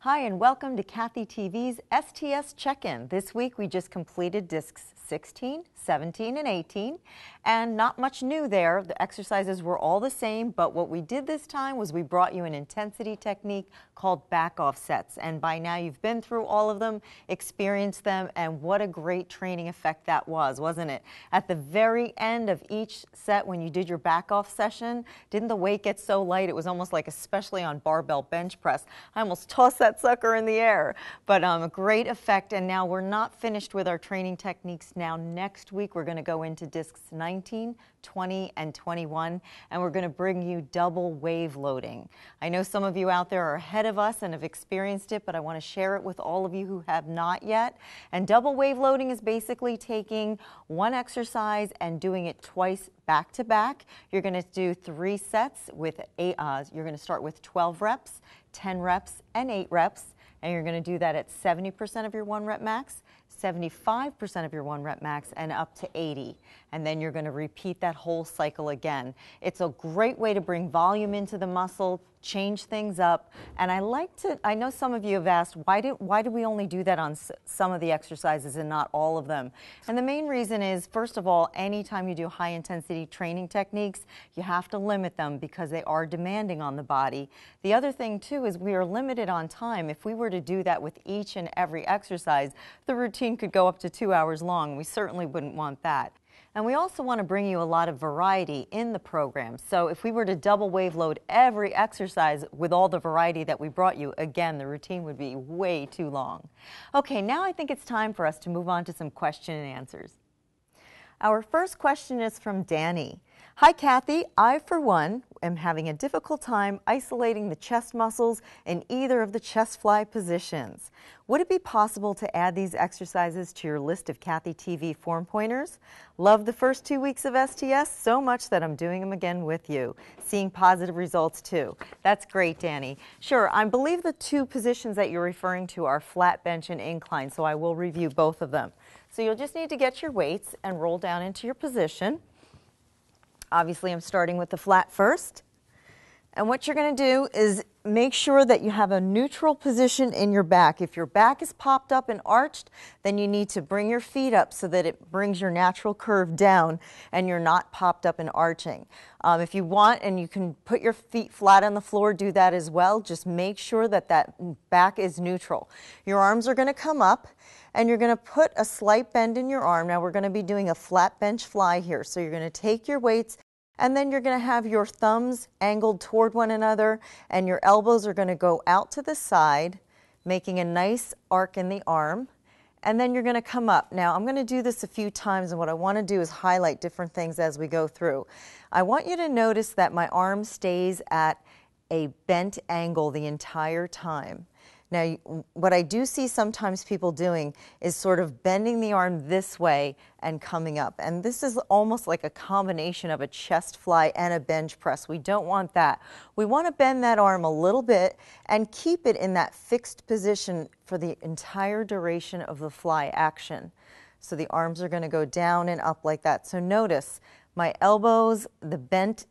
Hi, and welcome to Cathe TV's STS Check-In. This week we just completed discs 16, 17, and 18, and not much new there. The exercises were all the same, but what we did this time was we brought you an intensity technique called back offsets, and by now you've been through all of them, experienced them, and what a great training effect that was, wasn't it? At the very end of each set, when you did your back off session, didn't the weight get so light it was almost like, especially on barbell bench press, I almost tossed that sucker in the air. But a great effect, and now we're not finished with our training techniques. Now next week we're going to go into discs 19, 20, and 21, and we're going to bring you double wave loading. I know some of you out there are ahead of us and have experienced it, but I want to share it with all of you who have not yet. And double wave loading is basically taking one exercise and doing it twice back to back. You're going to do 3 sets with you're going to start with 12 reps, 10 reps, and 8 reps, and you're going to do that at 70% of your 1 rep max, 75% of your 1 rep max, and up to 80. And then you're going to repeat that whole cycle again. It's a great way to bring volume into the muscle, change things up. And I know some of you have asked, why do we only do that on some of the exercises and not all of them? And the main reason is, first of all, anytime you do high intensity training techniques, you have to limit them because they are demanding on the body. The other thing too is we are limited on time. If we were to do that with each and every exercise, the routine could go up to 2 hours long. We certainly wouldn't want that. And we also want to bring you a lot of variety in the program. So if we were to double wave load every exercise with all the variety that we brought you, again, the routine would be way too long. Okay, now I think it's time for us to move on to some question and answers. Our first question is from Danny. Hi, Cathe. I, for one, am having a difficult time isolating the chest muscles in either of the chest fly positions. Would it be possible to add these exercises to your list of Cathe TV form pointers? Love the first 2 weeks of STS so much that I'm doing them again with you. Seeing positive results too. That's great, Danny. Sure, I believe the 2 positions that you're referring to are flat bench and incline, so I will review both of them. So you'll just need to get your weights and roll down into your position. Obviously, I'm starting with the flat first. And what you're going to do is make sure that you have a neutral position in your back. If your back is popped up and arched, then you need to bring your feet up so that it brings your natural curve down and you're not popped up and arching. If you want, and you can put your feet flat on the floor, do that as well. Just make sure that that back is neutral. Your arms are going to come up, and you're going to put a slight bend in your arm. Now we're going to be doing a flat bench fly here. So you're going to take your weights, and then you're going to have your thumbs angled toward one another, and your elbows are going to go out to the side, making a nice arc in the arm. And then you're going to come up. Now I'm going to do this a few times, and what I want to do is highlight different things as we go through. I want you to notice that my arm stays at a bent angle the entire time. Now, what I do see sometimes people doing is sort of bending the arm this way and coming up. And this is almost like a combination of a chest fly and a bench press. We don't want that. We want to bend that arm a little bit and keep it in that fixed position for the entire duration of the fly action. So the arms are going to go down and up like that. So notice my elbows, the bend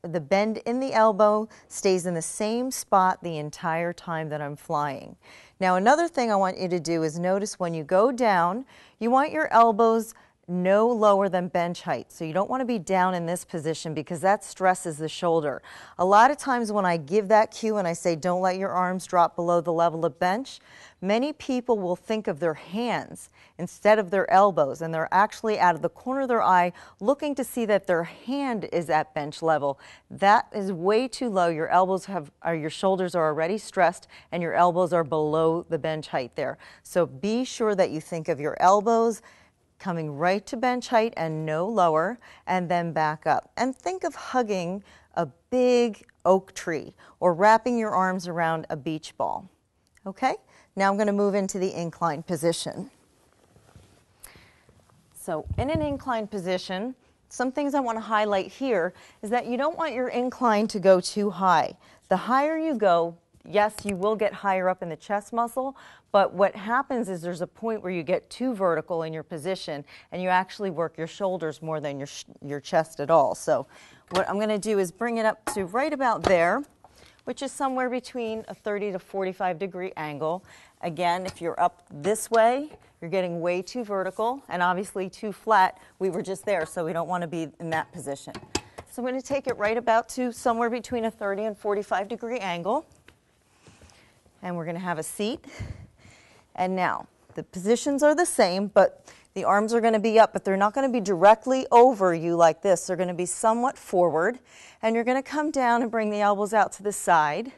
in the elbow stays in the same spot the entire time that I'm flying. Now another thing I want you to do is notice when you go down, you want your elbows no lower than bench height. So you don't want to be down in this position because that stresses the shoulder. A lot of times when I give that cue and I say don't let your arms drop below the level of bench, many people will think of their hands instead of their elbows, and they're actually out of the corner of their eye looking to see that their hand is at bench level. That is way too low. Your elbows your shoulders are already stressed and your elbows are below the bench height there. So be sure that you think of your elbows coming right to bench height and no lower, and then back up. And think of hugging a big oak tree or wrapping your arms around a beach ball. Okay? Now I'm going to move into the incline position. So in an incline position, some things I want to highlight here is that you don't want your incline to go too high. The higher you go, yes, you will get higher up in the chest muscle, but what happens is there's a point where you get too vertical in your position and you actually work your shoulders more than your chest at all. So what I'm going to do is bring it up to right about there. which is somewhere between a 30 to 45 degree angle. Again, if you're up this way, you're getting way too vertical and obviously too flat. We were just there, so we don't want to be in that position. So I'm going to take it right about to somewhere between a 30 and 45 degree angle. And we're going to have a seat. And now, the positions are the same, but the arms are going to be up, but they're not going to be directly over you like this. They're going to be somewhat forward. And you're going to come down and bring the elbows out to the side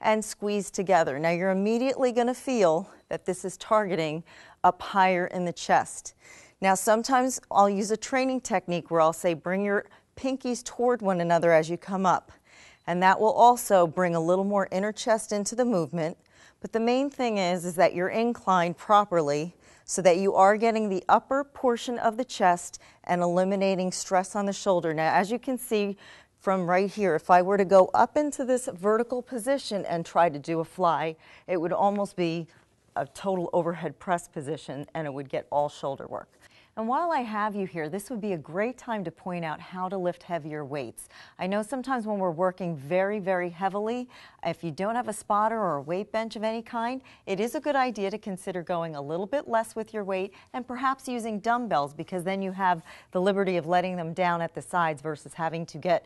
and squeeze together. Now, you're immediately going to feel that this is targeting up higher in the chest. Now, sometimes I'll use a training technique where I'll say bring your pinkies toward one another as you come up. And that will also bring a little more inner chest into the movement. But the main thing is that you're inclined properly so that you are getting the upper portion of the chest and eliminating stress on the shoulder. Now, as you can see from right here, if I were to go up into this vertical position and try to do a fly, it would almost be a total overhead press position and it would get all shoulder work. And while I have you here, this would be a great time to point out how to lift heavier weights. I know sometimes when we're working very, very heavily, if you don't have a spotter or a weight bench of any kind, it is a good idea to consider going a little bit less with your weight and perhaps using dumbbells, because then you have the liberty of letting them down at the sides versus having to get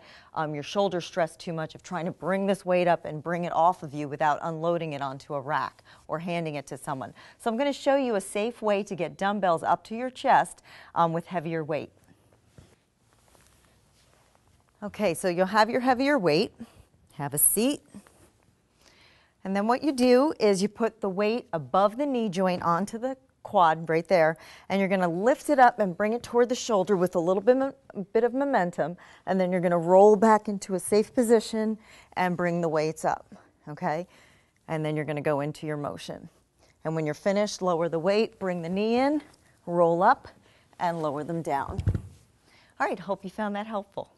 your shoulder stressed too much of trying to bring this weight up and bring it off of you without unloading it onto a rack or handing it to someone. So I'm going to show you a safe way to get dumbbells up to your chest with heavier weight. Okay, so you'll have your heavier weight, have a seat, and then what you do is you put the weight above the knee joint onto the quad right there, and you're going to lift it up and bring it toward the shoulder with a little bit of momentum, and then you're going to roll back into a safe position and bring the weights up, okay? And then you're going to go into your motion. And when you're finished, lower the weight, bring the knee in, roll up, and lower them down. All right, hope you found that helpful.